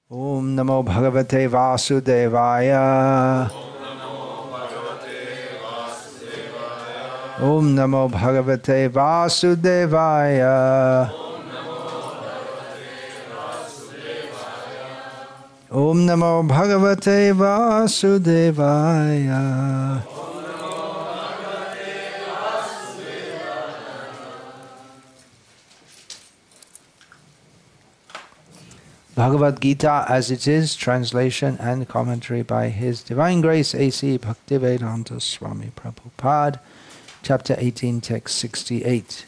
Om Namo Bhagavate Vasudevaya. Om Namo Bhagavate Vasudevaya. Om Namo Bhagavate Vasudevaya. Bhagavad-gita as it is, translation and commentary by His Divine Grace A.C. Bhaktivedanta Swami Prabhupada, Chapter 18, Text 68.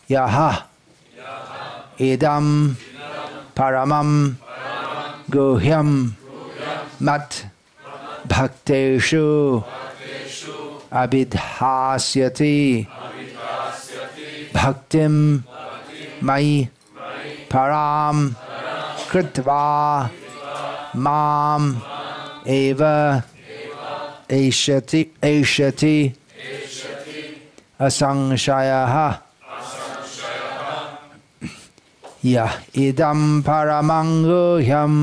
Yaha idam paramam guhyam mat bhakteshu abidhasyati bhaktim mai param Kritva mam eva eshati asangshaya ya idam paramanguhyam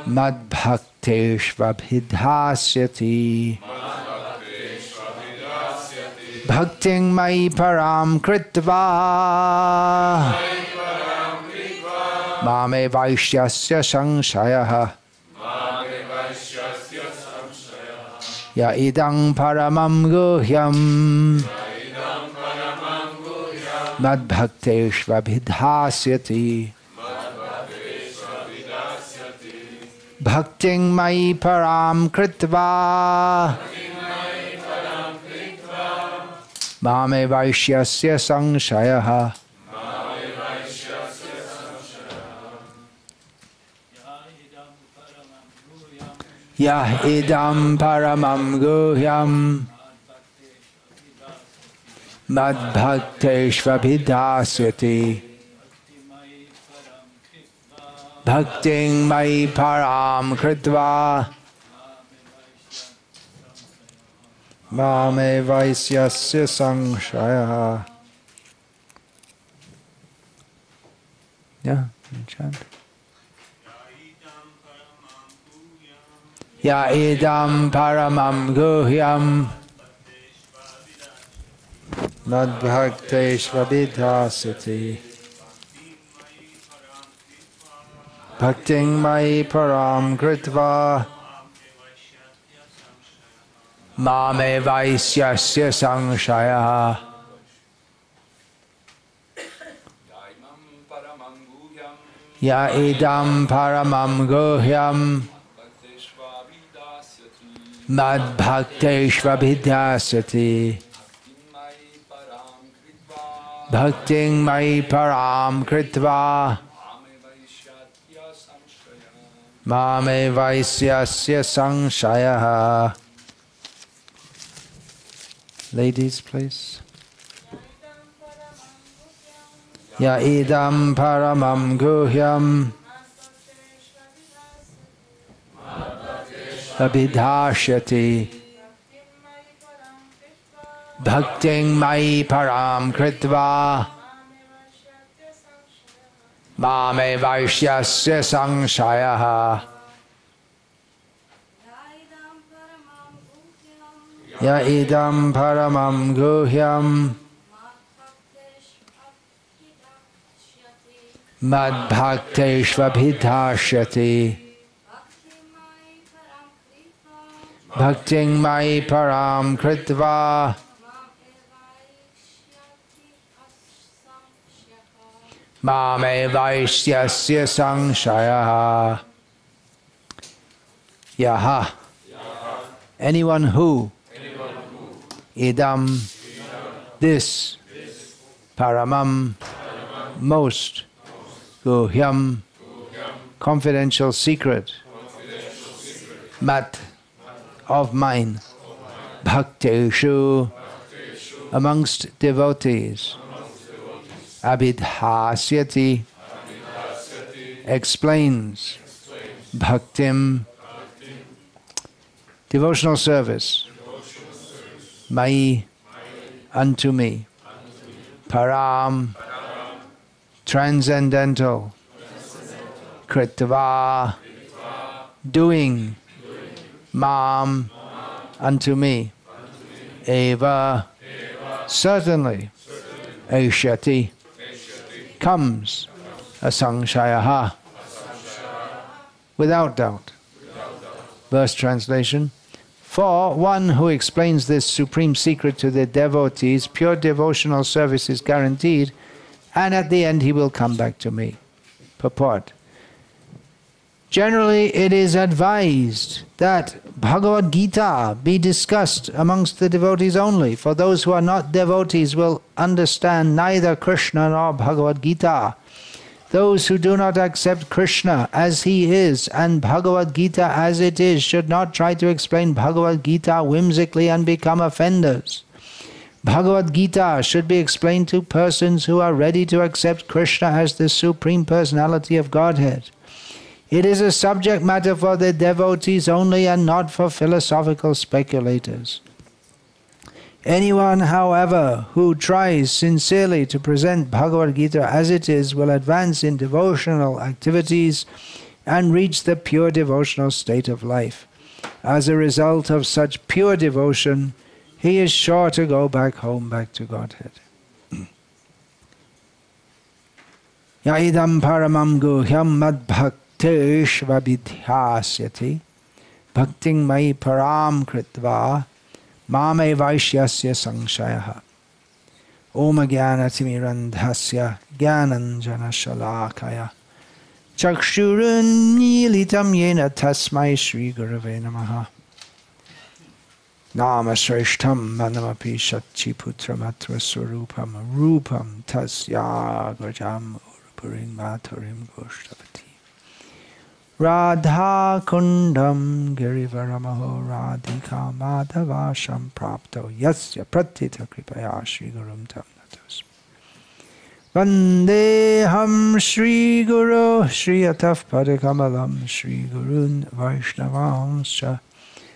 madbhakteshvabhidhasyati bhakting mai param kritva Mame Vaishyasya Sangshayah Ya idang paramam guhyam Madbhakteshvabhidhasyati Bhakting mai param kritva Mame Vaishyasya Sangshayah Ya idam paramam guhyam madbhakteshvabhidhasyati bhakting mai param kritva mame vaisyasya sangshaya. Yeah, chant. Ya idam paramam guhyam madbhakteshvabhidhasyati bhakting mai param kritva mame vaisyasya sangshaya. Ya idam paramam guhyam madbhakteshvabhidhasyati bhakting mai param kritva mame vaisyasya sangshaya. Ladies, please. Ya idam paramam guhyam abhidhasyati bhakting mai param kritva mame vaishyasya sangshayah. Ya idam paramam guhyam madbhakteshvabhidhasyati bhakting mai param kritva mame vaisyasya sangshayah. Yaha, anyone who idam this paramam most guhyam confidential secret mat of mine bhakteshu amongst devotees abhidhasyati explains bhaktim devotional service mai unto me param transcendental, kritva, doing, mam, unto me, eva, certainly, aishati, comes, asangshayaha, without doubt. Verse translation: for one who explains this supreme secret to the devotees, pure devotional service is guaranteed, and at the end he will come back to me. Purport: generally it is advised that Bhagavad-gita be discussed amongst the devotees only, for those who are not devotees will understand neither Krishna nor Bhagavad-gita. Those who do not accept Krishna as he is and Bhagavad-gita as it is should not try to explain Bhagavad-gita whimsically and become offenders. Bhagavad-gita should be explained to persons who are ready to accept Krishna as the Supreme Personality of Godhead. It is a subject matter for the devotees only and not for philosophical speculators. Anyone, however, who tries sincerely to present Bhagavad-gita as it is will advance in devotional activities and reach the pure devotional state of life. As a result of such pure devotion, he is sure to go back home, back to Godhead. Yaidam paramam guhyam mad bhaktish vabidhyasyati bhakting mai param kritva mame vaishyasya sangshayaha Om Jnanatimirandhasya Jnananjana Shalakaya Chakshurun Militam Yena Tasmai Shri Gurave Namaha Nama Shreshtam Manamapi Shachiputram Atra Surupam Rupam Tasya Gajam Urupurim Maturim Goshtavati Radha Kundam Girivaramaho Radhika Madhavasham Prapto Yasya Pratita Kripaya Shri Gurum Tam Natos Vandeham Shri Guru Shri Ataf Padakamalam Shri Gurun Vaishnavamscha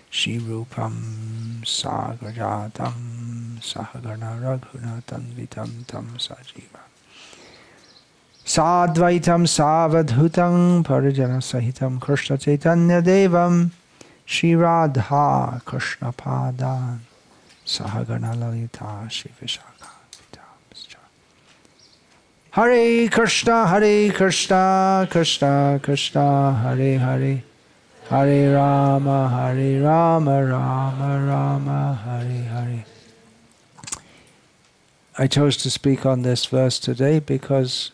Shri Rupam Sagrajatam Sahagana Raghunatam Vitam Tam Sajiva Sadvaitam Savadhutam Parijana Sahitam Krishna Chaitanya Devam Shri Radha Krishna Padan Sahagana Lalita Shri Vishaka Vitamscha Hare Krishna Krishna Krishna Hare Hare Hare Rama Rama Rama Hare Hare. I chose to speak on this verse today because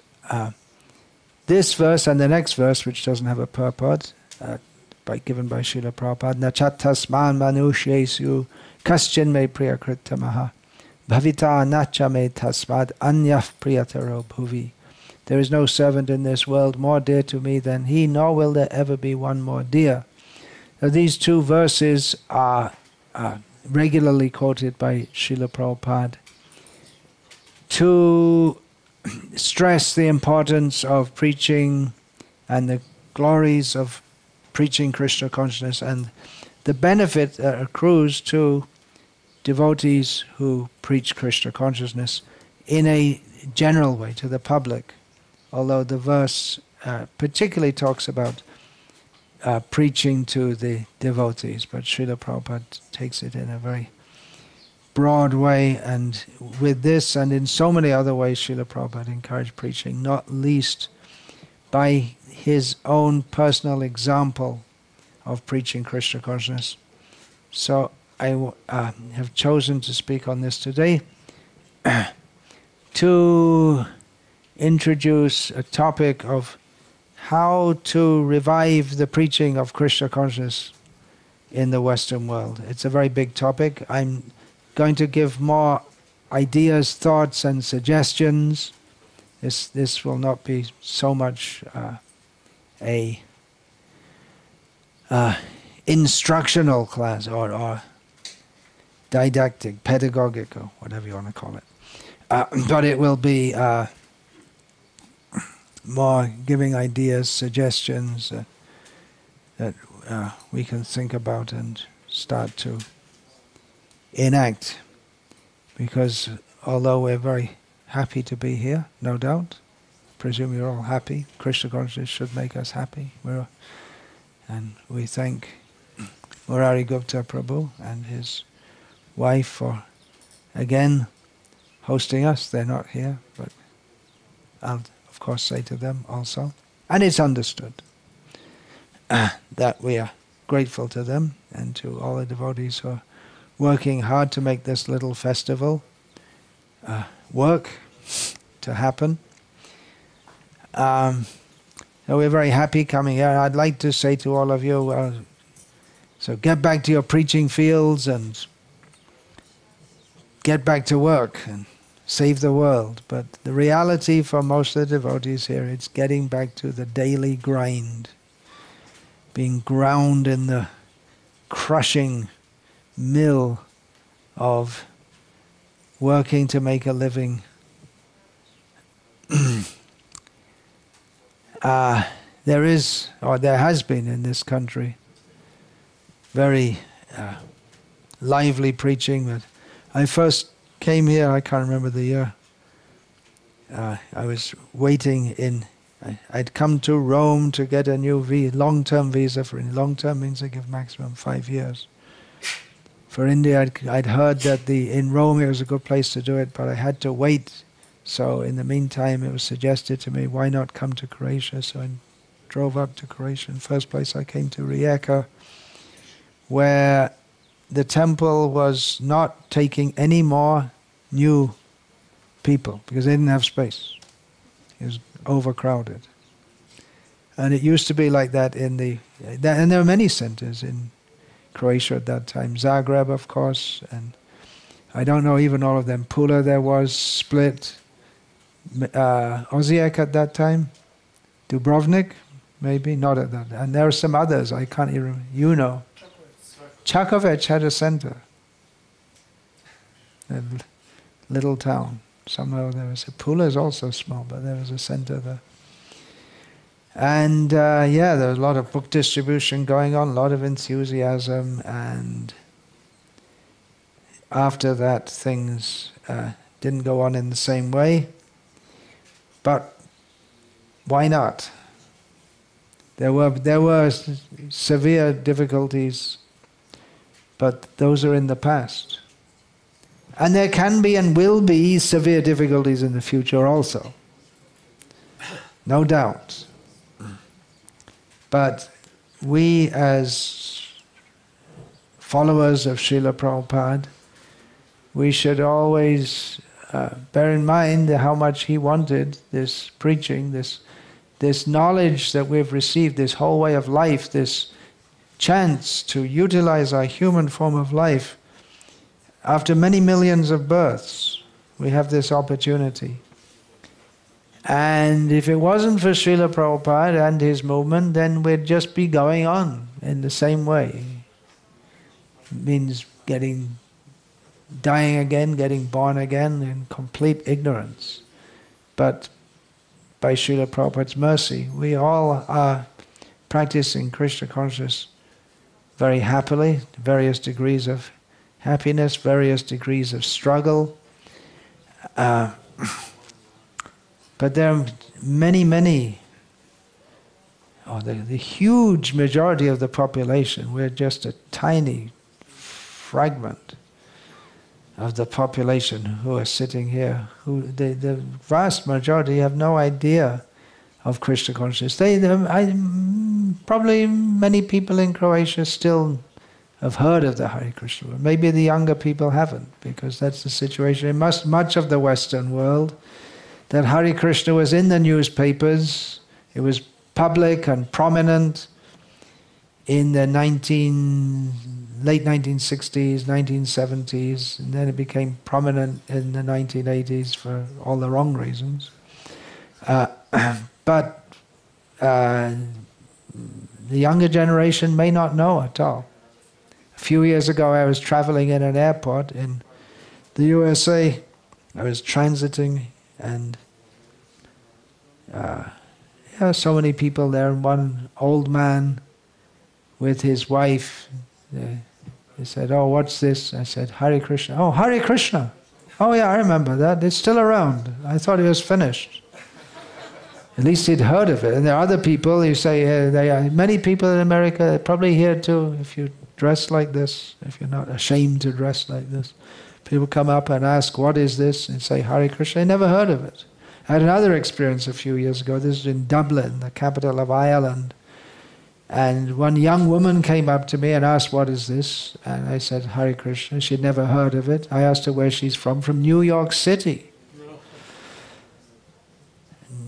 this verse and the next verse, which doesn't have a purport, given by Srila Prabhupada, Nachatasman manushyesu kaschin me priyakritamaha bhavita nacha me tasmad anyaf priyataro bhuvi. There is no servant in this world more dear to me than he, nor will there ever be one more dear. Now, these two verses are regularly quoted by Srila Prabhupada to stress the importance of preaching and the glories of preaching Krishna consciousness and the benefit that accrues to devotees who preach Krishna consciousness in a general way to the public. Although the verse particularly talks about preaching to the devotees, but Srila Prabhupada takes it in a very broad way, and with this and in so many other ways Srila Prabhupada encouraged preaching, not least by his own personal example of preaching Krishna consciousness. So I have chosen to speak on this today to introduce a topic of how to revive the preaching of Krishna consciousness in the Western world. It's a very big topic. I'm going to give more ideas, thoughts and suggestions. This will not be so much a instructional class or didactic, pedagogic, or whatever you want to call it. But it will be more giving ideas, suggestions that we can think about and start to enact. Because although we're very happy to be here, no doubt, presume you're all happy. Krishna consciousness should make us happy. And we thank Murari Gupta Prabhu and his wife for, again, hosting us. They're not here, but I'll, of course, say to them also. And it's understood that we are grateful to them and to all the devotees who are working hard to make this little festival work to happen. So we're very happy coming here. I'd like to say to all of you, so get back to your preaching fields and get back to work and save the world. But the reality for most of the devotees here, it's getting back to the daily grind, being ground in the crushing mill of working to make a living. There is, or there has been in this country, very lively preaching. But I first came here, I can't remember the year. I was waiting in, I'd come to Rome to get a new long-term visa for India. Long-term means they give maximum 5 years. For India, I'd heard that in Rome it was a good place to do it, but I had to wait. So in the meantime, it was suggested to me, why not come to Croatia? So I drove up to Croatia. In the first place, I came to Rijeka, where the temple was not taking any more new people because they didn't have space. It was overcrowded. And it used to be like that and there were many centers in Croatia at that time. Zagreb, of course, and I don't know even all of them. Pula there was, Split, Osijek at that time, Dubrovnik, maybe, not at that. And there are some others, I can't even, you know. Čakovec had a center, a little town. Somehow there was Pula is also small, but there was a center there. And yeah, there was a lot of book distribution going on, a lot of enthusiasm, and after that things didn't go on in the same way. But why not? There were severe difficulties, but those are in the past. And there can be and will be severe difficulties in the future also. No doubt. But we as followers of Srila Prabhupada, we should always bear in mind how much he wanted this preaching, this knowledge that we've received, this whole way of life, this chance to utilize our human form of life. After many millions of births, we have this opportunity. And if it wasn't for Srila Prabhupada and his movement, then we'd just be going on in the same way. It means dying again, getting born again in complete ignorance. But by Srila Prabhupada's mercy, we all are practicing Krishna consciousness very happily, various degrees of happiness, various degrees of struggle. But there are many, the huge majority of the population, we're just a tiny fragment of the population who are sitting here, the vast majority have no idea of Krishna consciousness. Probably many people in Croatia still have heard of the Hare Krishna, but maybe the younger people haven't, because that's the situation in much of the Western world, that Hare Krishna was in the newspapers, it was public and prominent in the late 1960s, 1970s, and then it became prominent in the 1980s for all the wrong reasons. But the younger generation may not know at all. A few years ago I was traveling in an airport in the USA. I was transiting and so many people there, and one old man with his wife. He said, "Oh, what's this?" I said, "Hare Krishna." "Oh, Hare Krishna. Oh yeah, I remember that. It's still around. I thought it was finished." At least he'd heard of it. And there are other people who say, many people in America, probably here too, if you dress like this, if you're not ashamed to dress like this. People come up and ask, what is this? And say, Hare Krishna. I never heard of it. I had another experience a few years ago. This is in Dublin, the capital of Ireland. And one young woman came up to me and asked, what is this? And I said, Hare Krishna. She'd never heard of it. I asked her where she's from New York City.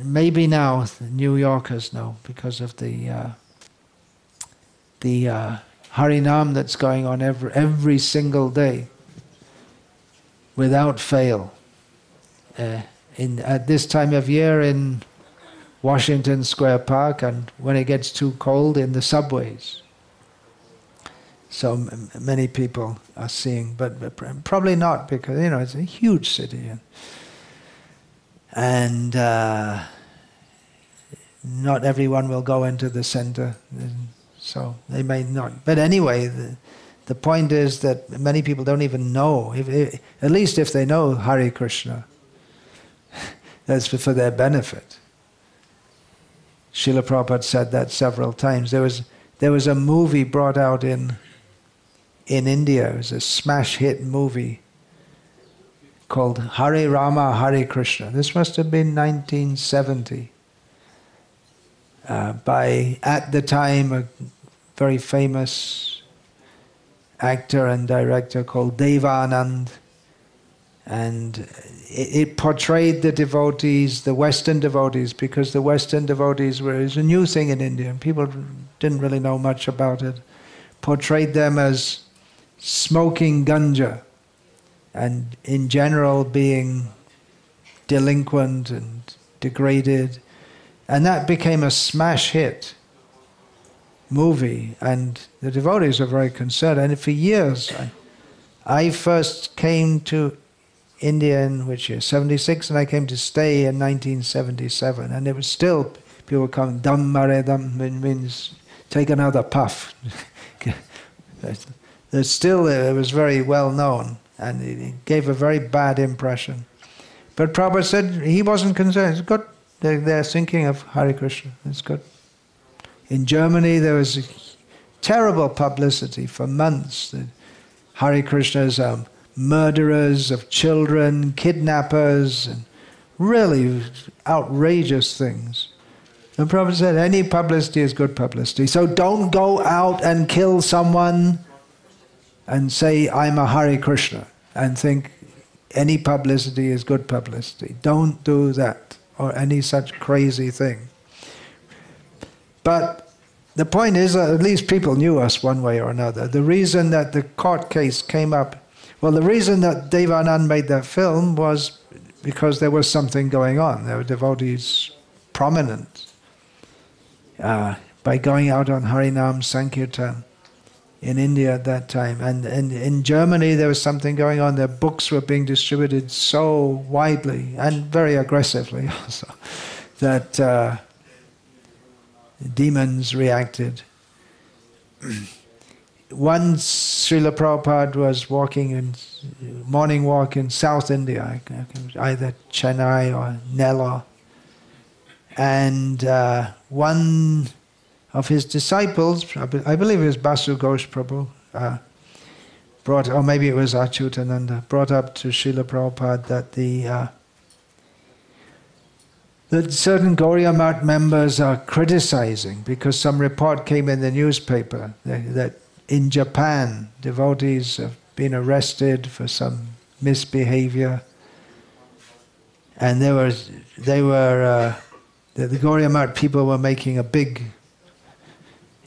Maybe now the New Yorkers know because of the Harinam that's going on every single day, without fail. At this time of year in Washington Square Park, and when it gets too cold, in the subways. So many people are seeing, but probably not, because it's a huge city, and not everyone will go into the center, so they may not. But anyway, the point is that many people don't even know, at least if they know Hare Krishna, that's for their benefit. Srila Prabhupada said that several times. There was a movie brought out in India. It was a smash hit movie called Hare Rama, Hare Krishna. This must have been 1970. By, at the time, a very famous actor and director called Devanand. And it portrayed the devotees, the Western devotees, because the Western devotees it was a new thing in India, and people didn't really know much about it. Portrayed them as smoking ganja, and in general being delinquent and degraded. And that became a smash hit movie, and the devotees were very concerned. And for years, I first came to India in which year? 76, and I came to stay in 1977. And it was still, people would come, dam mare dam, means take another puff. There's still, it was very well known, and it gave a very bad impression. But Prabhupada said he wasn't concerned. It's good. They're thinking of Hare Krishna. It's good. In Germany, there was terrible publicity for months that Hare Krishna's murderers of children, kidnappers, and really outrageous things. And Prabhupada said, any publicity is good publicity. So don't go out and kill someone and say, I'm a Hare Krishna, and think any publicity is good publicity. Don't do that, or any such crazy thing. But the point is that at least people knew us one way or another. The reason that the court case came up, well, the reason that Devanand made that film was because there was something going on. There were devotees prominent by going out on Harinam Sankirtan in India at that time. And in Germany there was something going on. Their books were being distributed so widely and very aggressively also that demons reacted. Once Srila Prabhupada was walking in morning walk in South India, either Chennai or Nellore, and one of his disciples, I believe it was Basu Ghosh Prabhu, brought, or maybe it was Achyutananda, brought up to Srila Prabhupada that certain Gauriya Math members are criticizing, because some report came in the newspaper that in Japan, devotees have been arrested for some misbehavior, and the Gauriya Math people were making a big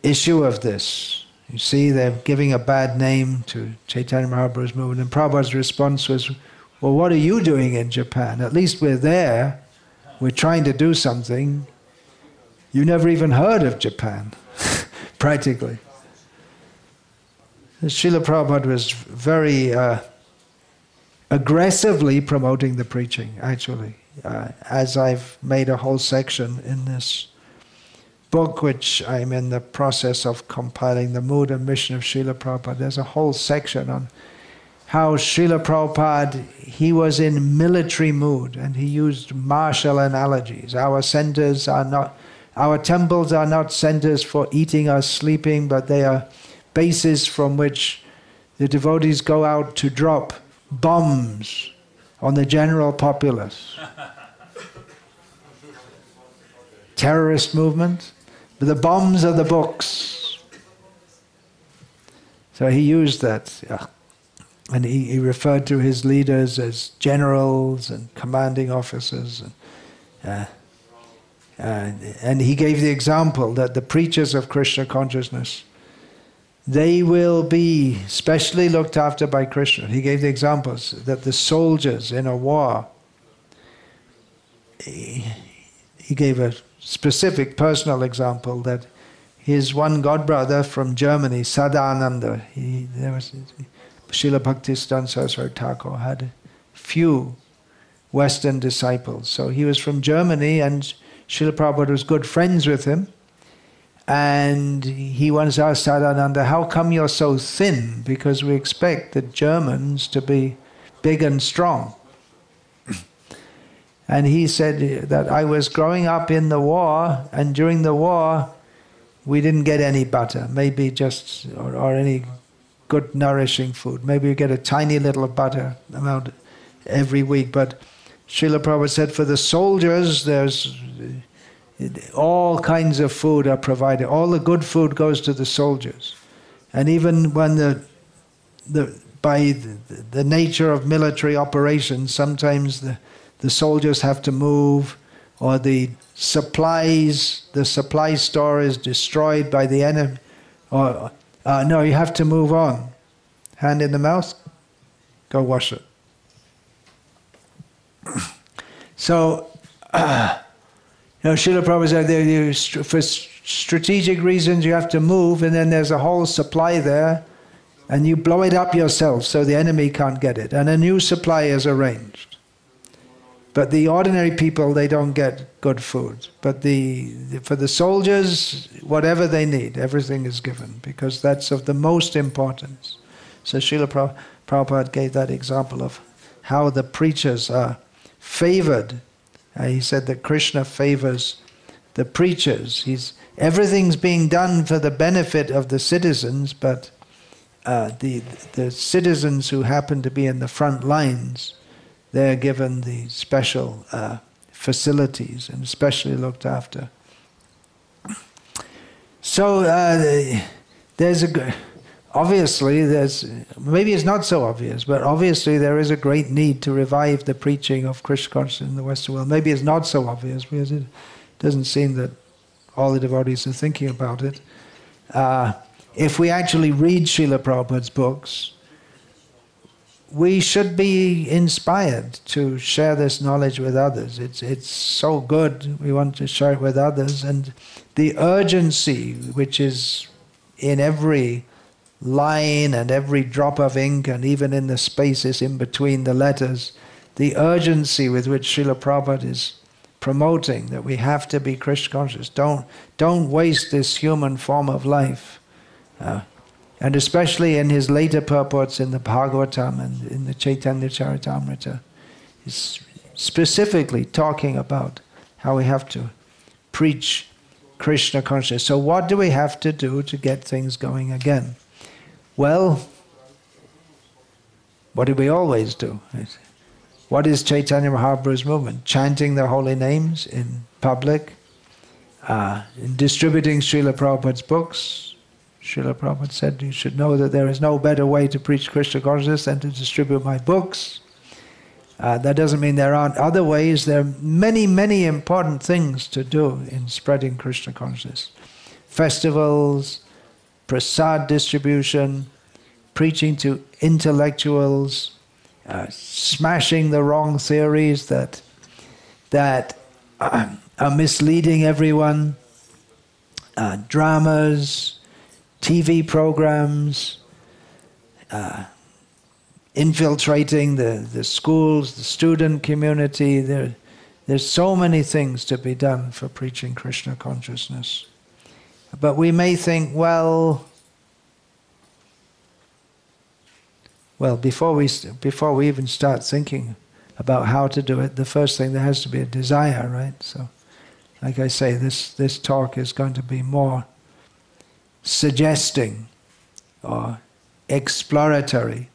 issue of this. You see, they're giving a bad name to Chaitanya Mahaprabhu's movement, and Prabhupada's response was, well, what are you doing in Japan? At least we're there. We're trying to do something. You never even heard of Japan, practically. Srila Prabhupada was very aggressively promoting the preaching, actually. As I've made a whole section in this book, which I'm in the process of compiling, The Mood and Mission of Srila Prabhupada. There's a whole section on how Srila Prabhupada, he was in military mood and he used martial analogies. Our temples are not centers for eating or sleeping, but they are bases from which the devotees go out to drop bombs on the general populace. Terrorist movement, but the bombs are the books. So he used that. Yeah. And he referred to his leaders as generals and commanding officers. And he gave the example that the preachers of Krishna consciousness, they will be specially looked after by Krishna. He gave the examples that the soldiers in a war, he gave a specific personal example that his one godbrother from Germany, Sadananda, Srila Bhaktisiddhanta Saraswati Thakur had few Western disciples. So he was from Germany and Srila Prabhupada was good friends with him. And he once asked Sadananda, how come you're so thin? Because we expect the Germans to be big and strong. And he said that I was growing up in the war, and during the war we didn't get any butter, maybe just, or any good nourishing food. Maybe you get a tiny little butter amount every week. But Srila Prabhupada said for the soldiers, there's all kinds of food are provided. All the good food goes to the soldiers. And even when by the nature of military operations, sometimes the soldiers have to move, or the supply store is destroyed by the enemy, or no, you have to move on. Hand in the mouth, go wash it. So, Srila Prabhupada said, for strategic reasons you have to move, and then there's a whole supply there, and you blow it up yourself so the enemy can't get it, and a new supply is arranged. But the ordinary people, they don't get good food. But for the soldiers, whatever they need, everything is given, because that's of the most importance. So Srila Prabhupada gave that example of how the preachers are favored. He said that Krishna favors the preachers. Everything's being done for the benefit of the citizens, but the citizens who happen to be in the front lines, they're given the special facilities and especially looked after. So obviously maybe it's not so obvious, but obviously there is a great need to revive the preaching of Krishna consciousness in the Western world. Maybe it's not so obvious because it doesn't seem that all the devotees are thinking about it. If we actually read Srila Prabhupada's books, we should be inspired to share this knowledge with others. It's so good, we want to share it with others. And the urgency which is in every line and every drop of ink and even in the spaces in between the letters, the urgency with which Srila Prabhupada is promoting that we have to be Krishna conscious. Don't waste this human form of life. And especially in his later purports in the Bhagavatam and in the Chaitanya Charitamrita, he's specifically talking about how we have to preach Krishna consciousness. So what do we have to do to get things going again? Well, what do we always do? What is Chaitanya Mahaprabhu's movement? Chanting the holy names in public, in distributing Srila Prabhupada's books. Srila Prabhupada said, you should know that there is no better way to preach Krishna consciousness than to distribute my books. That doesn't mean there aren't other ways. There are many, many important things to do in spreading Krishna consciousness. Festivals, prasad distribution, preaching to intellectuals, smashing the wrong theories that are misleading everyone, dramas, TV programs, infiltrating the schools, the student community. There's so many things to be done for preaching Krishna consciousness. But we may think, well, Well, before we even start thinking about how to do it, the first thing, there has to be a desire, right? So, like I say, this talk is going to be more suggesting or exploratory.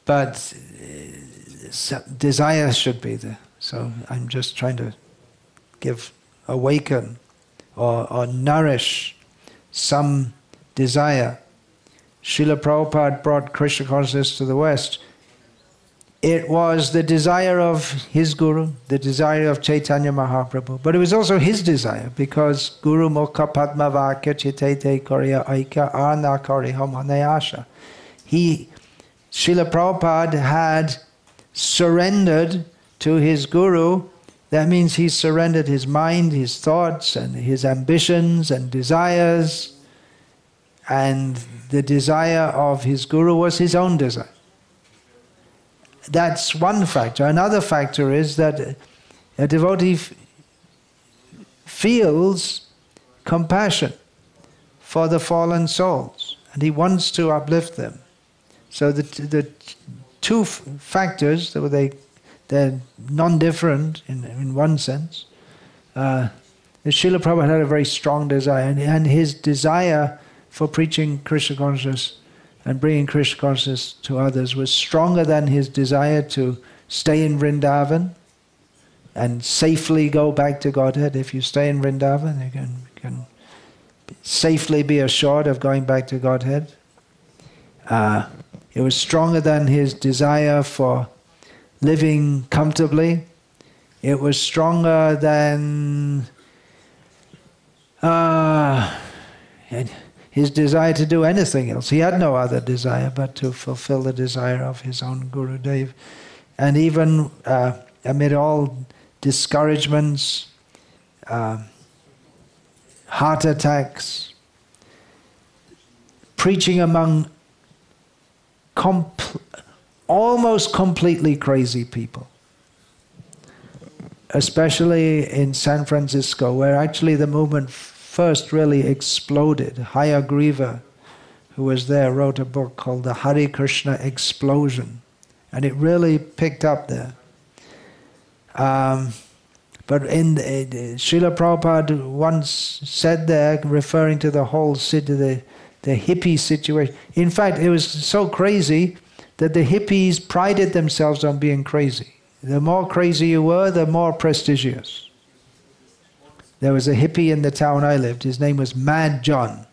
But desire should be there. So I'm just trying to awaken or nourish some desire. Srila Prabhupada brought Krishna consciousness to the West. It was the desire of his Guru, the desire of Chaitanya Mahaprabhu, but it was also his desire, because Guru Mukha Padma Vakya Chitete Korya Aika Arna Koriho Manayasha. Srila Prabhupada had surrendered to his Guru. That means he surrendered his mind, his thoughts, and his ambitions and desires. And the desire of his Guru was his own desire. That's one factor. Another factor is that a devotee feels compassion for the fallen souls, and he wants to uplift them. So the two factors, they're non-different in one sense. Srila Prabhupada had a very strong desire, and his desire for preaching Krishna consciousness and bringing Krishna consciousness to others was stronger than his desire to stay in Vrindavan and safely go back to Godhead. If you stay in Vrindavan, you can safely be assured of going back to Godhead. It was stronger than his desire for living comfortably. It was stronger than his desire to do anything else. He had no other desire but to fulfill the desire of his own Gurudev. And even amid all discouragements, heart attacks, preaching among almost completely crazy people, especially in San Francisco, where actually the movement first really exploded. Hayagriva, who was there, wrote a book called The Hare Krishna Explosion, and it really picked up there. But Srila Prabhupada once said there, referring to the whole city, the hippie situation. In fact, it was so crazy that the hippies prided themselves on being crazy. The more crazy you were, the more prestigious. There was a hippie in the town I lived. His name was Mad John.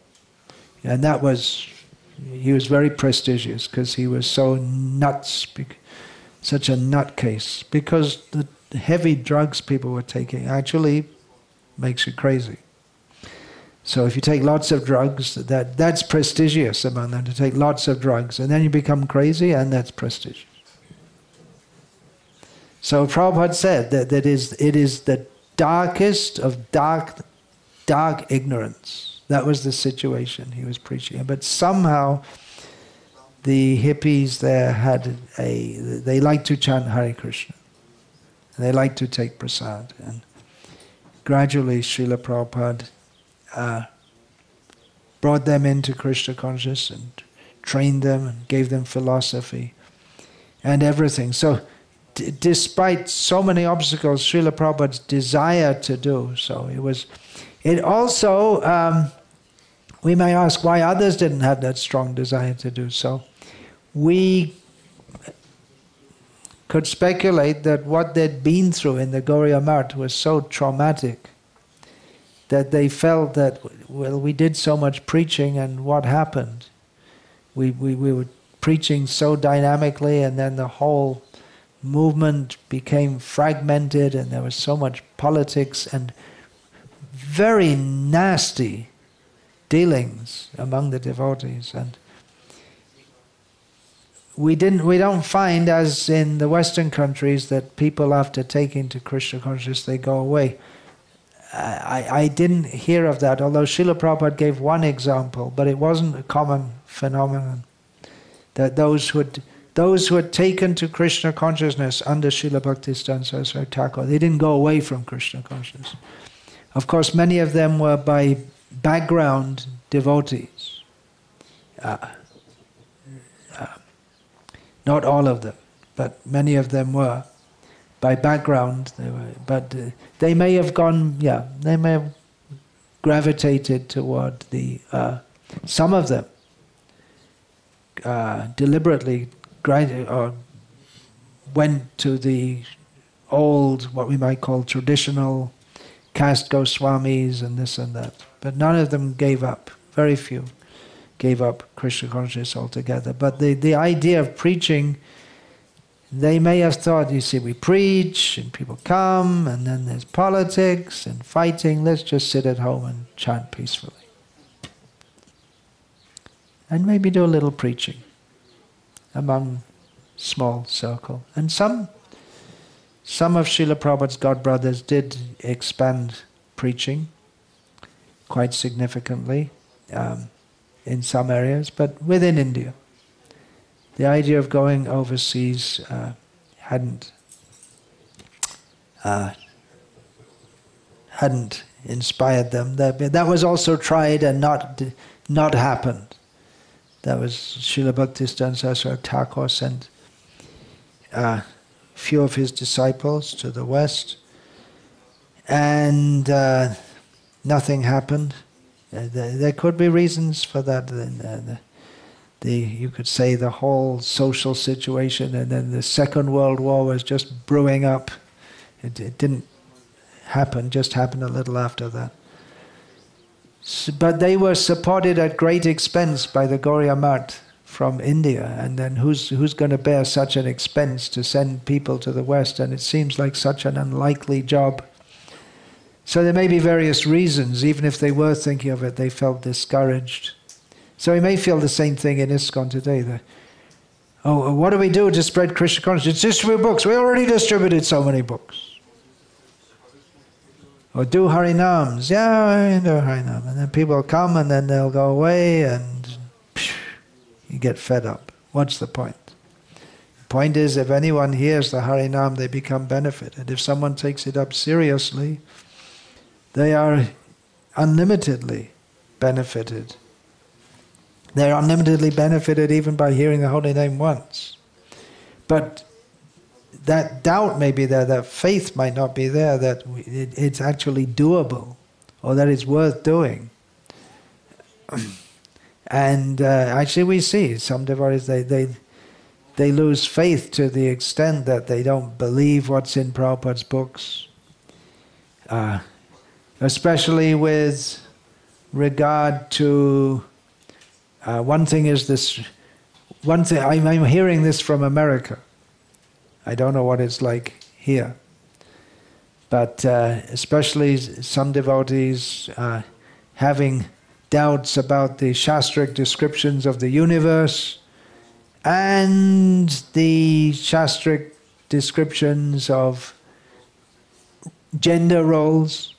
And he was very prestigious because he was so nuts, such a nutcase. Because the heavy drugs people were taking actually makes you crazy. So if you take lots of drugs, that's prestigious among them, to take lots of drugs. And then you become crazy, and that's prestigious. So Prabhupada said that it is the darkest of dark ignorance. That was the situation he was preaching. But somehow the hippies there they liked to chant Hare Krishna. And they liked to take prasad. And gradually Srila Prabhupada brought them into Krishna consciousness and trained them and gave them philosophy and everything. So despite so many obstacles, Srila Prabhupada's desire to do so, it also, we may ask why others didn't have that strong desire to do so. We could speculate that what they'd been through in the Gauriya Math was so traumatic that they felt that, well, we did so much preaching, and what happened? We were preaching so dynamically, and then the whole movement became fragmented, and there was so much politics and very nasty dealings among the devotees. And we don't find, as in the Western countries, that people after taking to Krishna consciousness, they go away. I didn't hear of that, although Srila Prabhupada gave one example, but it wasn't a common phenomenon, that those who had taken to Krishna consciousness under Srila Bhaktisiddhanta Saraswati Thakur, they didn't go away from Krishna consciousness. Of course, many of them were by background devotees. Not all of them, but many of them were. By background, they were. But they may have gone, they may have gravitated toward the, some of them deliberately or went to the old, what we might call traditional caste Goswamis and this and that. But none of them gave up. Very few gave up Krishna consciousness altogether. But the idea of preaching, they may have thought, you see, we preach and people come and then there's politics and fighting. Let's just sit at home and chant peacefully. And maybe do a little preaching among small circle. And some of Srila Prabhupada's godbrothers did expand preaching quite significantly in some areas, but within India. The idea of going overseas hadn't inspired them. That was also tried and not happened. That was Srila Bhaktisiddhanta Saraswati Thakur sent few of his disciples to the West, and nothing happened. There could be reasons for that. You could say the whole social situation, and then the Second World War was just brewing up. It didn't happen, just happened a little after that. But they were supported at great expense by the Gauriya Math from India, and then who's going to bear such an expense to send people to the West? And it seems like such an unlikely job. So there may be various reasons. Even if they were thinking of it, they felt discouraged. So we may feel the same thing in ISKCON today. That, oh, what do we do to spread Krishna consciousness? Distribute books. We already distributed so many books. Or do Harinams. Yeah, do Harinam. And then people will come and then they'll go away and you get fed up. What's the point? The point is, if anyone hears the Harinam, they become benefited. If someone takes it up seriously, they are unlimitedly benefited. They're unlimitedly benefited even by hearing the holy name once. But that doubt may be there, that faith might not be there, that it's actually doable, or that it's worth doing. And actually we see some devotees, they lose faith to the extent that they don't believe what's in Prabhupada's books. Especially with regard to, one thing is this, one thing, I'm hearing this from America. I don't know what it's like here. But especially some devotees having doubts about the Shastric descriptions of the universe and the Shastric descriptions of gender roles,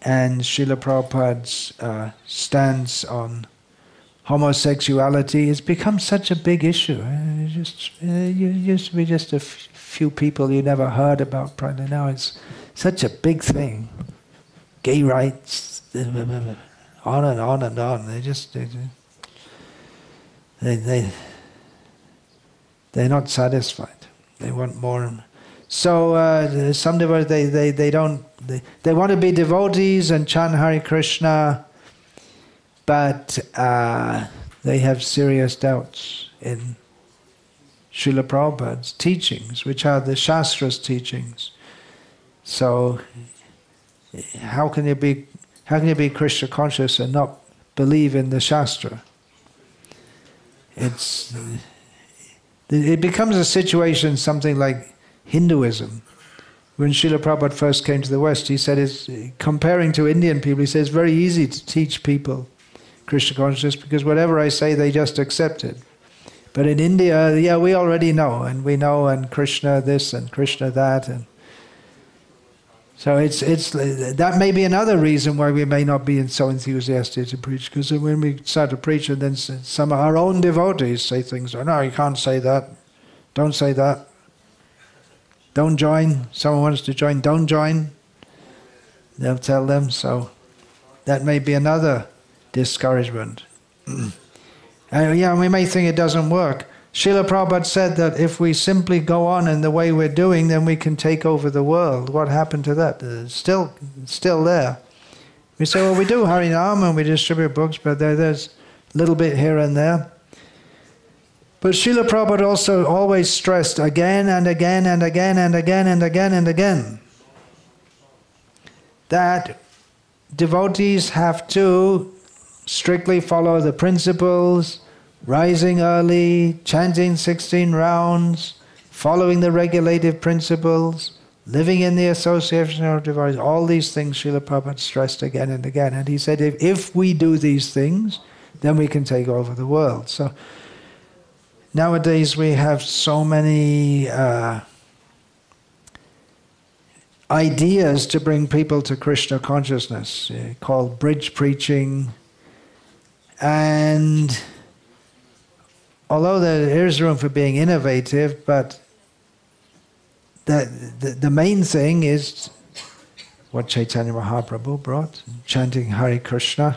and Srila Prabhupada's stance on homosexuality has become such a big issue. It used to be just a few people you never heard about. Probably now it's such a big thing. Gay rights, on and on and on. They're not satisfied. They want more. So some devotees they want to be devotees and chant Hare Krishna, but they have serious doubts in Srila Prabhupada's teachings, which are the Shastra's teachings. So how can you be Krishna conscious and not believe in the Shastra? It becomes a situation something like Hinduism. When Srila Prabhupada first came to the West, he said, comparing to Indian people, he says it's very easy to teach people Krishna consciousness because whatever I say, they just accept it. But in India, yeah, we already know, and Krishna this and Krishna that, and so that may be another reason why we may not be so enthusiastic to preach, because when we start to preach and then some of our own devotees say things, oh, no, you can't say that, don't say that, don't join, someone wants to join, don't join, they'll tell them, so that may be another discouragement. Yeah, we may think it doesn't work, Srila Prabhupada said that if we simply go on in the way we're doing, then we can take over the world. What happened to that? It's still there. We say, well, we do Harinam and we distribute books, but there's a little bit here and there. But Srila Prabhupada also always stressed again and again and again and again and again and again that devotees have to strictly follow the principles, rising early, chanting 16 rounds, following the regulative principles, living in the association of devotees. All these things Srila Prabhupada stressed again and again. And he said, if we do these things, then we can take over the world. So nowadays we have so many ideas to bring people to Krishna consciousness, called bridge preaching. And although there is room for being innovative, but the main thing is what Chaitanya Mahaprabhu brought, chanting Hare Krishna,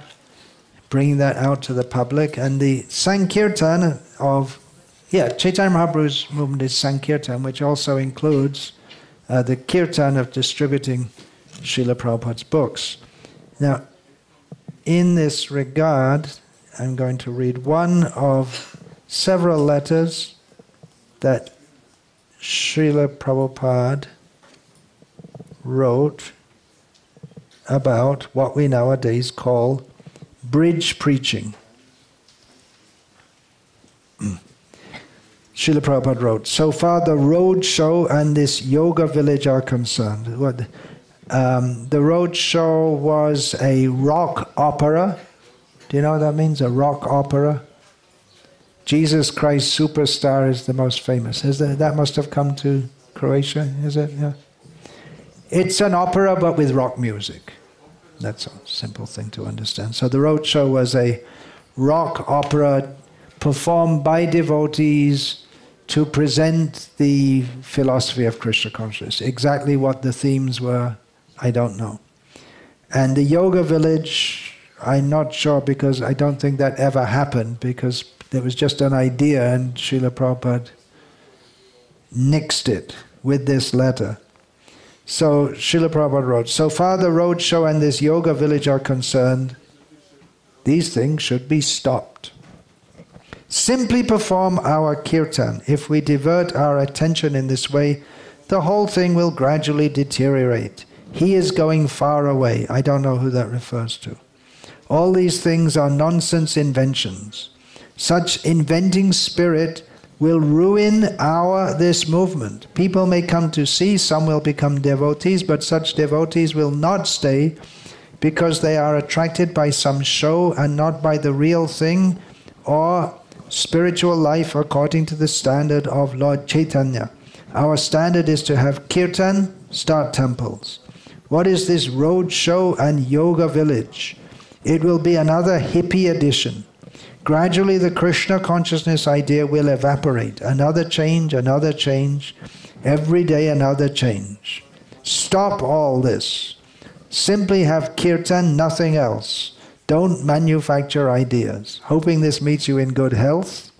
bringing that out to the public. And the Sankirtan of, Chaitanya Mahaprabhu's movement is Sankirtan, which also includes the Kirtan of distributing Srila Prabhupada's books. Now, in this regard, I'm going to read one of several letters that Srila Prabhupada wrote about what we nowadays call bridge preaching. Srila Prabhupada wrote, so far the road show and this yoga village are concerned. The road show was a rock opera. Do you know what that means, a rock opera? Jesus Christ Superstar is the most famous. That must have come to Croatia, is it? Yeah. It's an opera but with rock music. That's a simple thing to understand. So the road show was a rock opera performed by devotees to present the philosophy of Krishna consciousness. Exactly what the themes were, I don't know. And the yoga village, I'm not sure, because I don't think that ever happened, because there was just an idea and Srila Prabhupada nixed it with this letter. So Srila Prabhupada wrote, so far the road show and this yoga village are concerned, these things should be stopped. Simply perform our kirtan. If we divert our attention in this way, the whole thing will gradually deteriorate. He is going far away. I don't know who that refers to. All these things are nonsense inventions. Such inventing spirit will ruin this movement. People may come to see, some will become devotees, but such devotees will not stay because they are attracted by some show and not by the real thing or spiritual life according to the standard of Lord Chaitanya. Our standard is to have kirtan, start temples. What is this road show and yoga village? It will be another hippie addition. Gradually the Krishna consciousness idea will evaporate. Another change, every day another change. Stop all this. Simply have kirtan, nothing else. Don't manufacture ideas. Hoping this meets you in good health.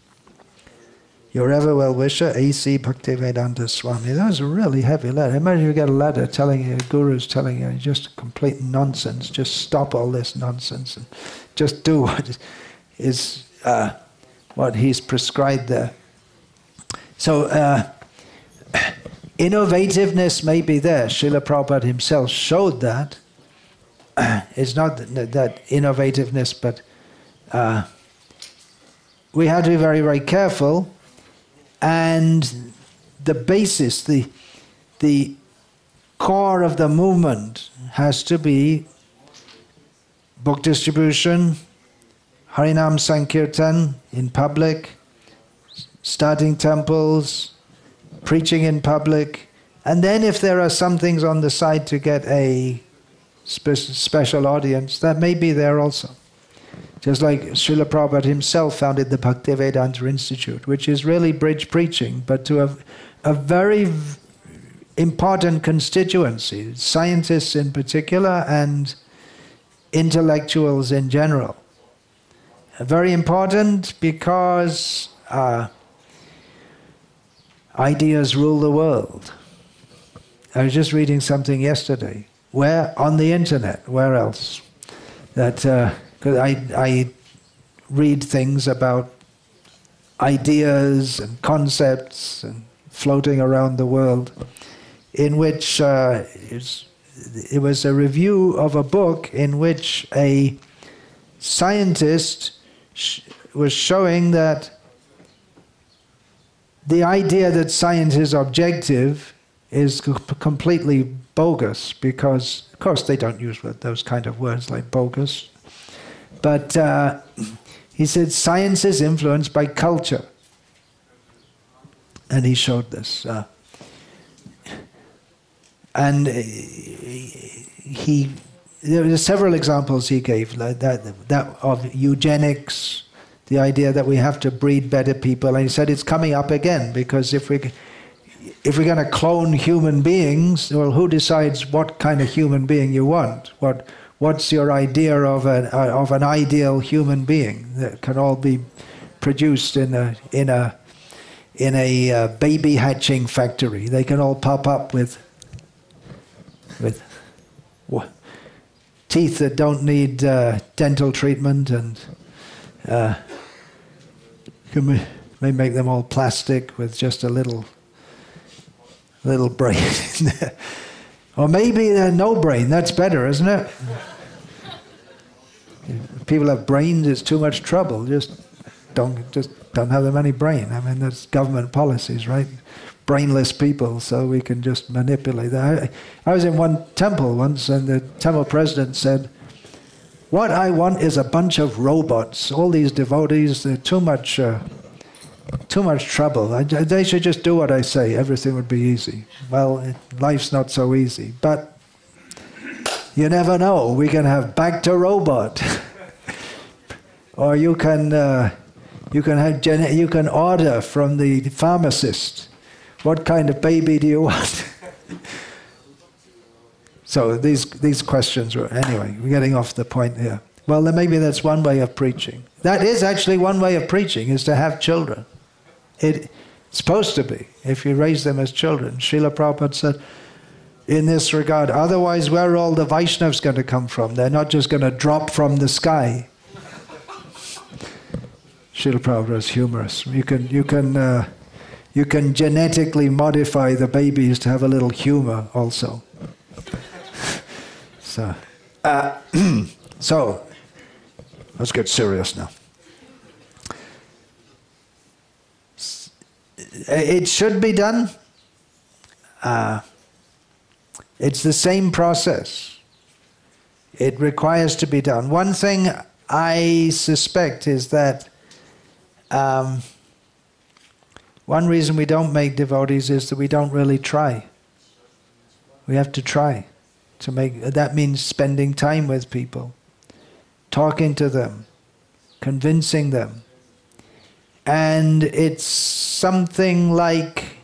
Your ever well-wisher, A.C. Bhaktivedanta Swami. That was a really heavy letter. Imagine you get a letter telling you, Guru's telling you, just complete nonsense. Just stop all this nonsense and just do what is what he's prescribed there. So innovativeness may be there. Srila Prabhupada himself showed that. It's not that innovativeness, but we have to be very, very careful. And the basis, the core of the movement has to be book distribution, Harinam Sankirtan in public, starting temples, preaching in public, and then if there are some things on the side to get a special audience, that may be there also. Just like Srila Prabhupada himself founded the Bhaktivedanta Institute, which is really bridge preaching, but to a very important constituency, scientists in particular and intellectuals in general. Very important because ideas rule the world. I was just reading something yesterday. Where? On the internet. Where else? That, 'cause I read things about ideas and concepts and floating around the world, in which it was a review of a book in which a scientist was showing that the idea that science is objective is completely bogus, because, of course, they don't use those kind of words like bogus, but he said science is influenced by culture. And he showed this. And there were several examples he gave, like that of eugenics, the idea that we have to breed better people. And he said it's coming up again, because if we're going to clone human beings, well, who decides what kind of human being you want? What's your idea of an ideal human being that can all be produced in a baby hatching factory? They can all pop up with teeth that don't need dental treatment, and may make them all plastic with just a little brain in there. Or maybe no brain. That's better, isn't it? If people have brains, it's too much trouble. Just don't have them any brain. I mean, that's government policies, right? Brainless people, so we can just manipulate that. I was in one temple once, and the temple president said, "What I want is a bunch of robots. All these devotees, they're too much trouble. They should just do what I say. Everything would be easy." Well, life's not so easy, but you never know. We can have back to robot, or you can order from the pharmacist. What kind of baby do you want? So these questions were, anyway, we're getting off the point here. Well, then maybe that's one way of preaching. That is actually one way of preaching, is to have children. It's supposed to be, if you raise them as children. Srila Prabhupada said, in this regard, otherwise where are all the Vaishnavas going to come from? They're not just going to drop from the sky. Srila Prabhupada is humorous. You can genetically modify the babies to have a little humor also. So let's get serious now. It should be done. It's the same process. It requires to be done. One thing I suspect is that one reason we don't make devotees is that we don't really try. We have to try to make. That means spending time with people, talking to them, convincing them. And it's something like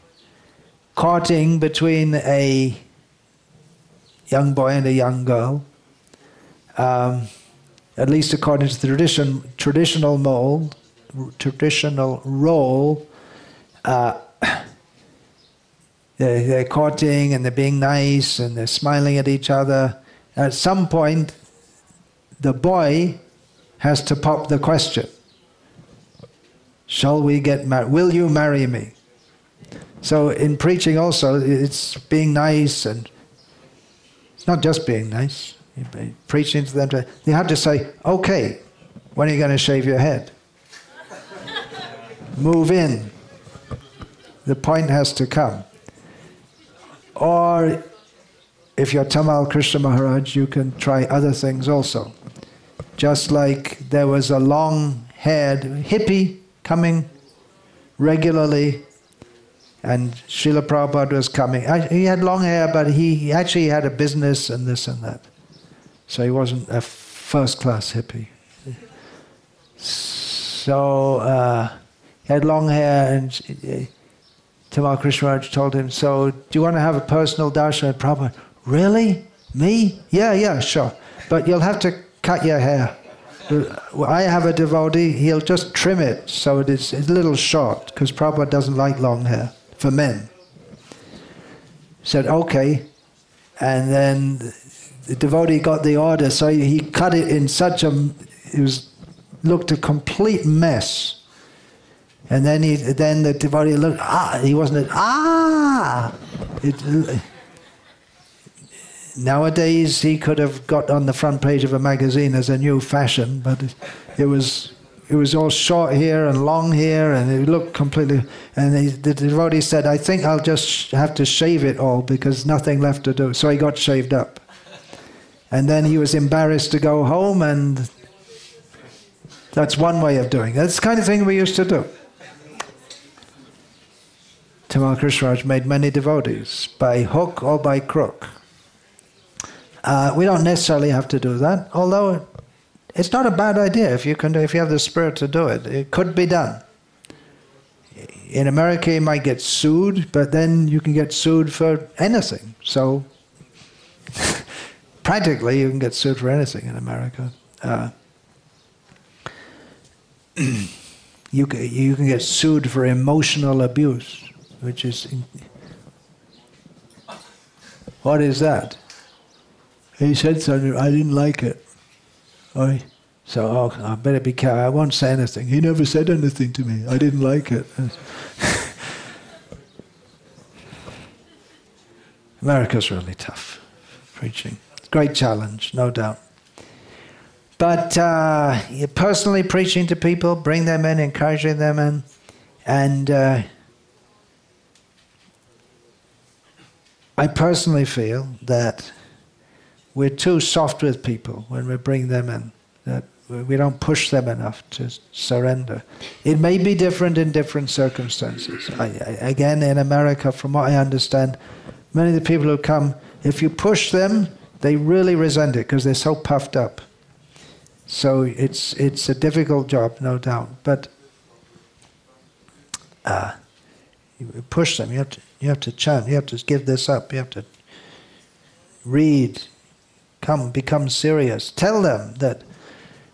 courting between a young boy and a young girl, at least according to the traditional role. They're courting and they're being nice and they're smiling at each other. At some point, the boy has to pop the question, shall we get married? Will you marry me? So in preaching also, it's being nice, and it's not just being nice. You're preaching to them. You have to say, okay, when are you going to shave your head? Move in. The point has to come. Or if you're Tamal Krishna Maharaj, you can try other things also. Just like there was a long-haired hippie coming regularly, and Srila Prabhupada was coming. He had long hair, but he actually had a business and this and that. So he wasn't a first-class hippie. So he had long hair, and Tamal Krishna Maharaj told him, so do you want to have a personal darshan? Prabhupada, really? Me? Yeah, sure. But you'll have to cut your hair. I have a devotee, he'll just trim it so it's a little short, because Prabhupada doesn't like long hair. for men. Said, okay. And then the devotee got the order, so he cut it in such a, looked a complete mess. And then the devotee looked, he wasn't, nowadays he could have got on the front page of a magazine as a new fashion, but it was all short here and long here, and it looked completely, and the devotee said, I think I'll just have to shave it all because nothing left to do. So he got shaved up. And then he was embarrassed to go home, and that's one way of doing it. That's the kind of thing we used to do. Tamal Krishnaraj made many devotees, by hook or by crook. We don't necessarily have to do that, although it's not a bad idea if you have the spirit to do it. It could be done. In America, you might get sued, but then you can get sued for anything. So practically, you can get sued for anything in America. You can get sued for emotional abuse, which is... What is that? He said something, I didn't like it. So I better be careful, I won't say anything. He never said anything to me, I didn't like it. America's really tough, preaching. Great challenge, no doubt. But personally preaching to people, bring them in, encouraging them in, and I personally feel that we're too soft with people when we bring them in, that we don't push them enough to surrender. It may be different in different circumstances. Again, in America, from what I understand, many of the people who come, if you push them, they really resent it because they're so puffed up. So it's a difficult job, no doubt. But you push them. You have to chant. You have to give this up. You have to read. Become serious. Tell them that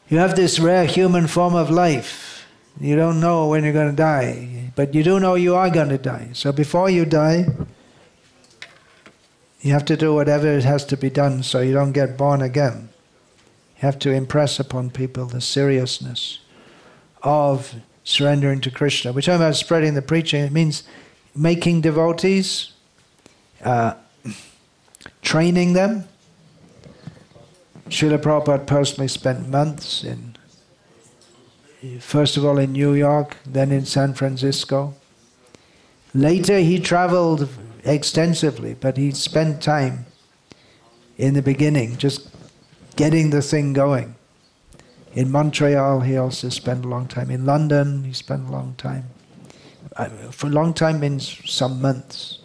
you have this rare human form of life. You don't know when you're going to die, but you do know you are going to die. So before you die, you have to do whatever has to be done so you don't get born again. You have to impress upon people the seriousness of surrendering to Krishna. We're talking about spreading the preaching. It means making devotees, training them. Srila Prabhupada personally spent months first of all in New York, then in San Francisco. Later he traveled extensively, but he spent time in the beginning just getting the thing going. In Montreal he also spent a long time. In London he spent a long time. For a long time means some months.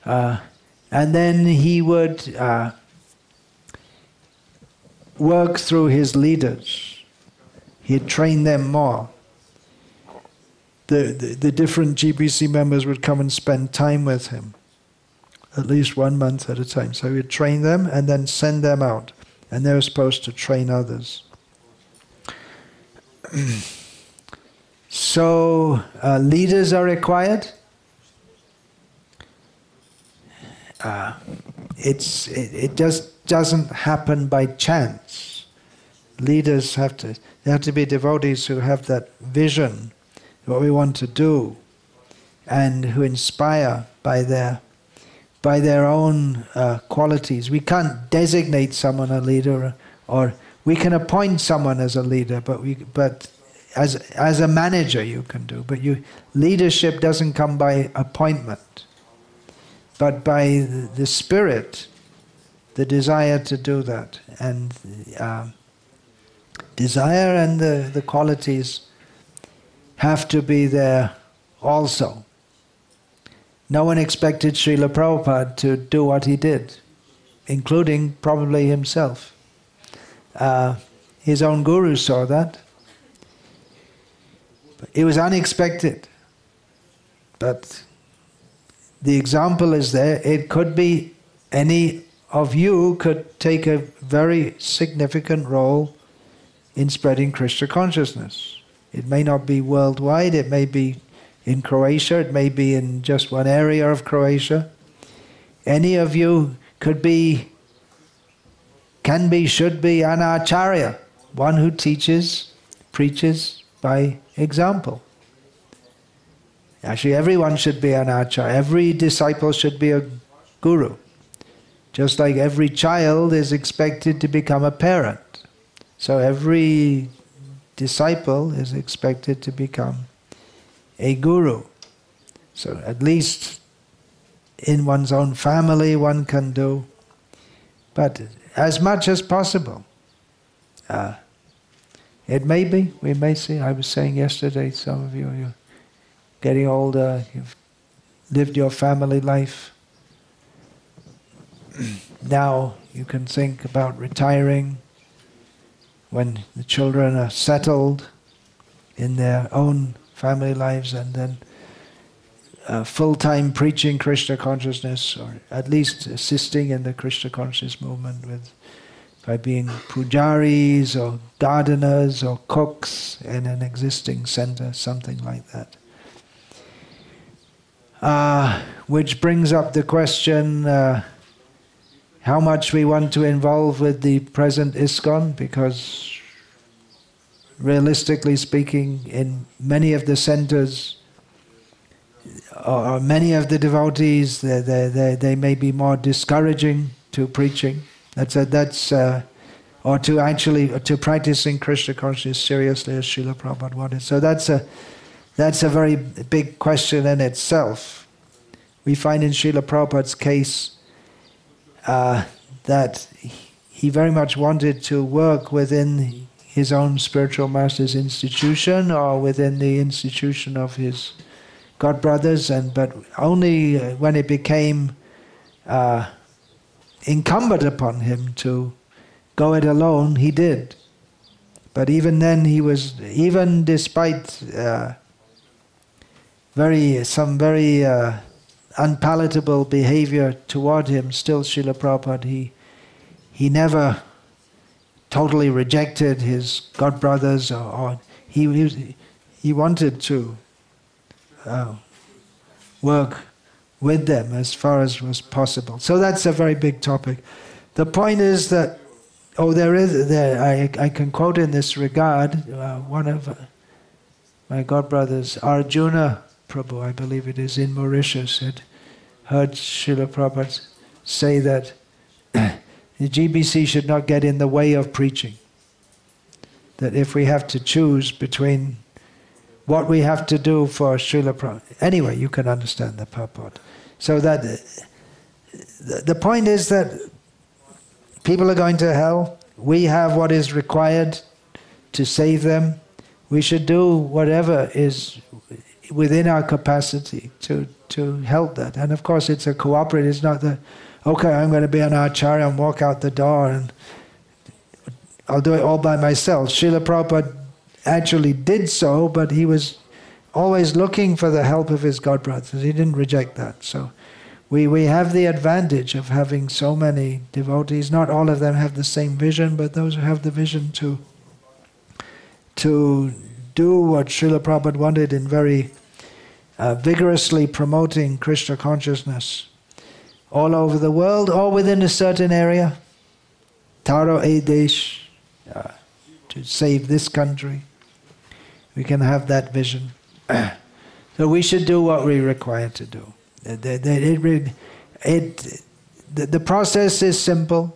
And then he would work through his leaders. He'd train them more. The different GBC members would come and spend time with him, at least 1 month at a time. So he'd train them and then send them out. And they were supposed to train others. So leaders are required. It just doesn't happen by chance. Leaders have to be devotees who have that vision, what we want to do, and who inspire by their own qualities. We can't designate someone a leader, or we can appoint someone as a leader, but as a manager you can do. But leadership doesn't come by appointment, but by the spirit, the desire to do that, and desire and the qualities have to be there also. No one expected Srila Prabhupada to do what he did, including probably himself. His own guru saw that. It was unexpected. But the example is there. It could be any of you could take a very significant role in spreading Krishna consciousness. It may not be worldwide, it may be in Croatia, it may be in just one area of Croatia. Any of you could be, can be, should be an acharya, one who teaches, preaches by example. Actually, everyone should be an acharya. Every disciple should be a guru. Just like every child is expected to become a parent. So every disciple is expected to become a guru. So at least in one's own family one can do, but as much as possible. It may be, we may see, I was saying yesterday, some of you, you're getting older, you've lived your family life. Now you can think about retiring when the children are settled in their own family lives, and then full-time preaching Krishna consciousness, or at least assisting in the Krishna consciousness movement by being pujaris or gardeners or cooks in an existing center, something like that. Which brings up the question how much we want to involve with the present ISKCON, because realistically speaking, in many of the centers, or many of the devotees, they may be more discouraging to preaching. Or to practicing Krishna consciousness seriously, as Srila Prabhupada wanted. So that's a very big question in itself. We find in Srila Prabhupada's case that he very much wanted to work within his own spiritual master's institution or within the institution of his godbrothers, but only when it became incumbent upon him to go it alone, he did. But even then, he was, even despite some very unpalatable behavior toward him, still Srila Prabhupada, he never totally rejected his godbrothers, or he wanted to work with them as far as was possible. So that's a very big topic. The point is that, I can quote in this regard, one of my godbrothers, Arjuna Prabhu, I believe it is, in Mauritius, had heard Srila Prabhupada say that the GBC should not get in the way of preaching. That if we have to choose between what we have to do for Srila Prabhupada. Anyway, you can understand the purport. So that the point is that people are going to hell. We have what is required to save them. We should do whatever is within our capacity to help that. And of course it's a cooperative, it's not that, okay, I'm going to be an acharya and walk out the door and I'll do it all by myself. Srila Prabhupada actually did so, but he was always looking for the help of his godbrothers. He didn't reject that. So we have the advantage of having so many devotees. Not all of them have the same vision, but those who have the vision to do what Srila Prabhupada wanted in very vigorously promoting Krishna consciousness all over the world, or within a certain area. Taro e desh, to save this country. We can have that vision. So we should do what we're required to do. The process is simple.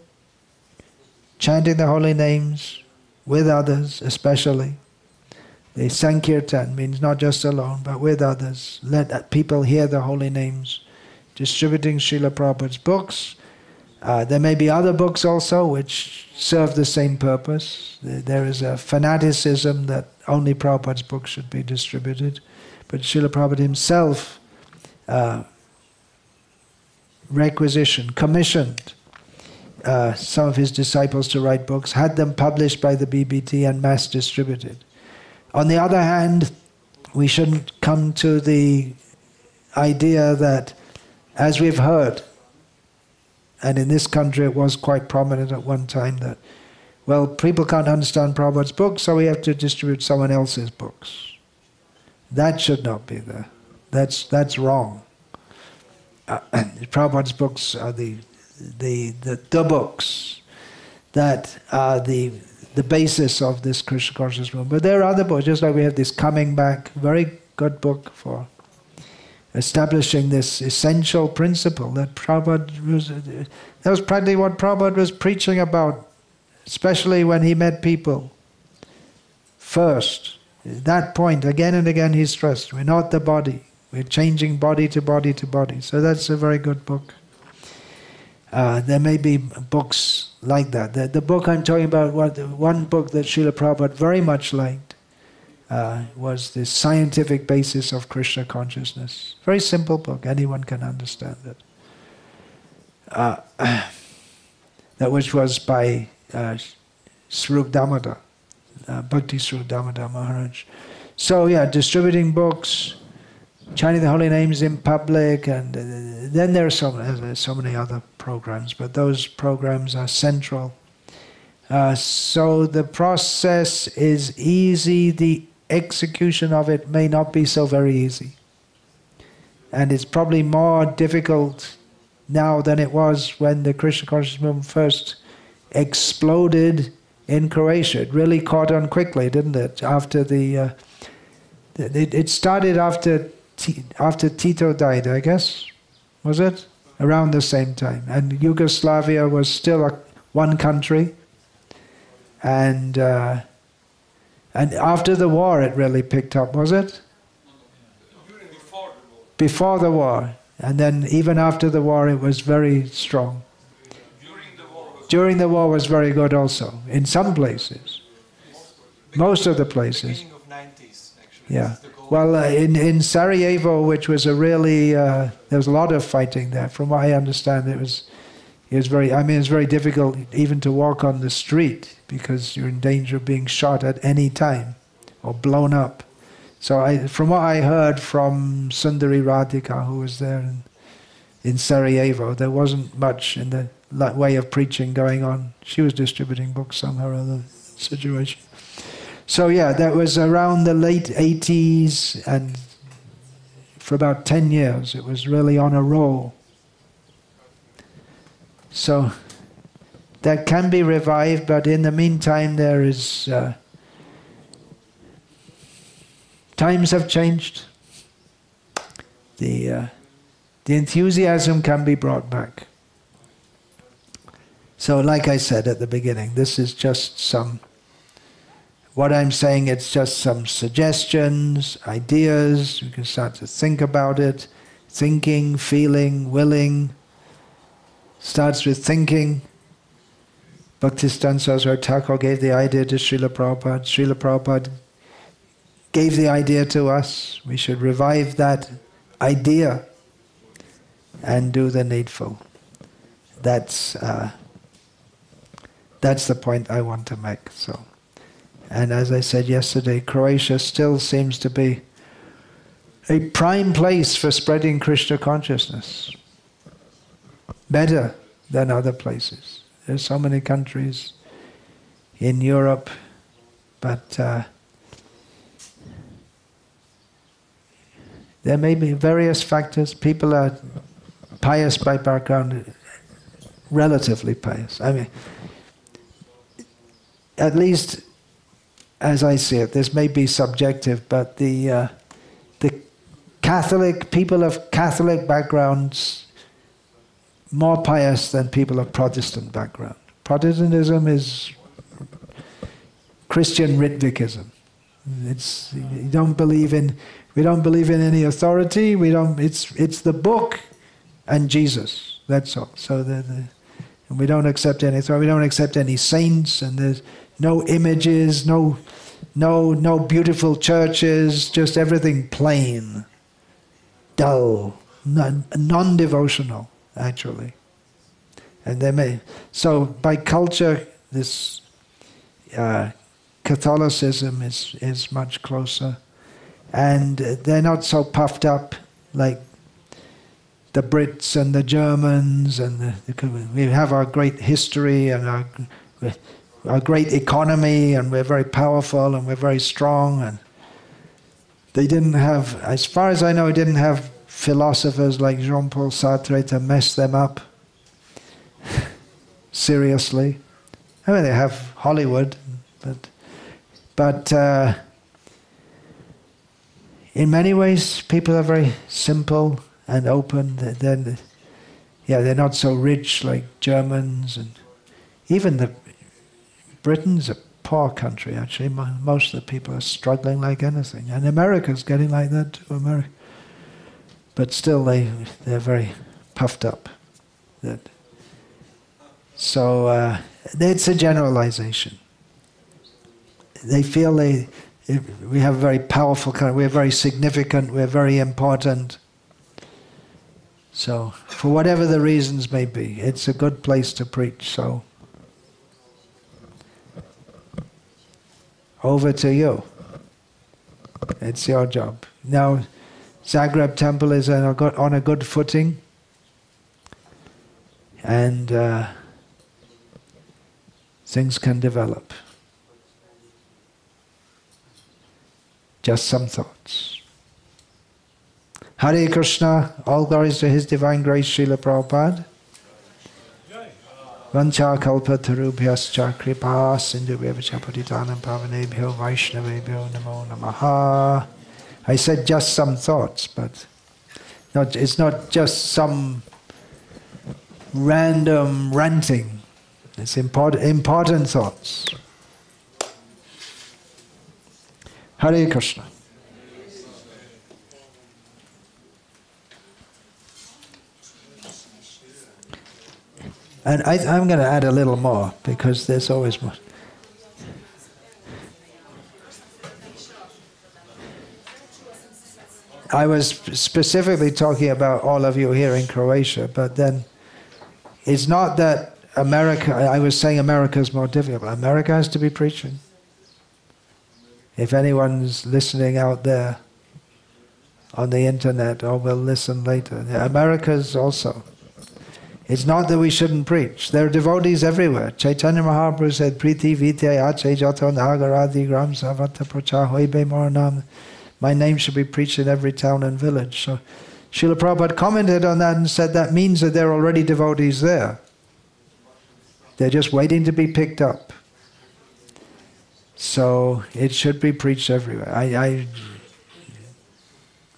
Chanting the holy names with others, especially. The Sankirtan means not just alone, but with others. Let people hear the holy names. Distributing Srila Prabhupada's books. There may be other books also which serve the same purpose. There is a fanaticism that only Prabhupada's books should be distributed. But Srila Prabhupada himself commissioned some of his disciples to write books, had them published by the BBT and mass distributed. On the other hand, we shouldn't come to the idea that, as we've heard, and in this country it was quite prominent at one time, that, well, people can't understand Prabhupada's books, so we have to distribute someone else's books. That should not be the That's wrong. Prabhupada's books are the books that are the basis of this Krishna consciousness movement. But there are other books, just like we have this Coming Back, very good book for establishing this essential principle that that was practically what Prabhupada was preaching about, especially when he met people first. At that point, again and again he stressed, we're not the body, we're changing body to body to body. So that's a very good book. There may be books like that. The book I'm talking about, one book that Srila Prabhupada very much liked, was the scientific basis of Krishna consciousness. Very simple book, anyone can understand it. That which was by Swarup Damodar, Bhakti Swarup Damodar Maharaj. So yeah, distributing books, chanting the holy names in public, and then there are so many other programs, but those programs are central. So the process is easy, the execution of it may not be so very easy. And it's probably more difficult now than it was when the Krishna consciousness movement first exploded in Croatia. It really caught on quickly, didn't it? After it started after Tito died, I guess, was it? Around the same time. And Yugoslavia was still one country. And after the war it really picked up, was it? Before the war. And then even after the war it was very strong. During the war was very good also, in some places. Most of the places. Yeah. Well, in Sarajevo, which was a really, there was a lot of fighting there. From what I understand, it was very difficult even to walk on the street because you're in danger of being shot at any time or blown up. So from what I heard from Sundari Radhika, who was there in Sarajevo, there wasn't much in the way of preaching going on. She was distributing books somehow or other situation. So yeah, that was around the late 80s, and for about 10 years it was really on a roll. So that can be revived, but in the meantime there is... times have changed. The enthusiasm can be brought back. So like I said at the beginning, this is just some... What I'm saying, it's just some suggestions, ideas. You can start to think about it. Thinking, feeling, willing. Starts with thinking. Bhaktisiddhanta Saraswati Thakur gave the idea to Srila Prabhupada. Srila Prabhupada gave the idea to us. We should revive that idea and do the needful. That's the point I want to make. So. And as I said yesterday, Croatia still seems to be a prime place for spreading Krishna consciousness. Better than other places. There's so many countries in Europe, but there may be various factors. People are pious by background, relatively pious. I mean, at least as I see it, this may be subjective, but the Catholic, people of Catholic backgrounds, more pious than people of Protestant background. Protestantism is Christian Ritvikism. We don't believe in any authority. It's the book and Jesus. That's all. So and we don't accept any authority. We don't accept any saints, and there's no images, no beautiful churches, just everything plain, dull, non-devotional, actually. And so by culture, this Catholicism is much closer, and they're not so puffed up like the Brits and the Germans, and we have our great history and our great economy, and we're very powerful and we're very strong. They didn't have, as far as I know, didn't have philosophers like Jean-Paul Sartre to mess them up. Seriously. I mean, they have Hollywood, but in many ways, people are very simple and open. They're not so rich like Germans, and even Britain's a poor country, actually. Most of the people are struggling like anything. And America's getting like that too, But still, they're very puffed up. So it's a generalization. They feel we have a very powerful country, we're very significant, we're very important. So, for whatever the reasons may be, it's a good place to preach, so over to you. It's your job. Now, Zagreb Temple is on a good footing, and things can develop. Just some thoughts. Hare Krishna, all glories to His Divine Grace, Srila Prabhupada. Vancha kalpa tarubhyascha kripa sindhubhya patitanam pavanebhyo vaishnavebhyo namo namaha. I said just some thoughts, but it's not just some random ranting. It's important thoughts. Hare Krishna. And I'm going to add a little more, because there's always more. I was specifically talking about all of you here in Croatia, but then it's not that America, I was saying America is more difficult. America has to be preaching. If anyone's listening out there on the internet or will listen later, America's also. It's not that we shouldn't preach. There are devotees everywhere. Chaitanya Mahaprabhu said, Priti Vitya Ache Jato Nagaradi Gram Savata Pracha Hoibe Moranam. My name should be preached in every town and village. So Srila Prabhupada commented on that and said that means that there are already devotees there. They're just waiting to be picked up. So it should be preached everywhere. I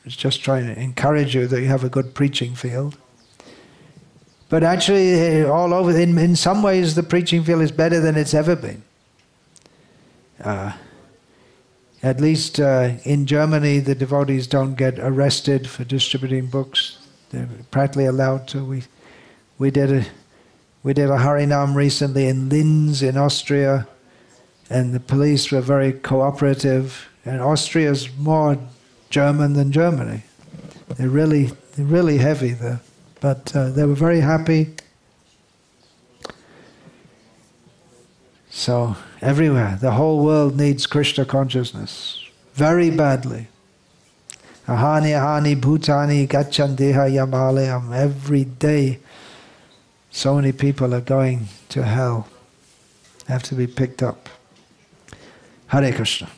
was just trying to encourage you that you have a good preaching field. But actually, all over, in some ways, the preaching field is better than it's ever been. At least in Germany, the devotees don't get arrested for distributing books. They're practically allowed to. We did a Harinam recently in Linz in Austria, and the police were very cooperative. And Austria's more German than Germany. They're really heavy there. But they were very happy. So everywhere, the whole world needs Krishna consciousness very badly. Ahani ahani bhutani gachandeha yamalayam. Every day, so many people are going to hell, have to be picked up. Hare Krishna.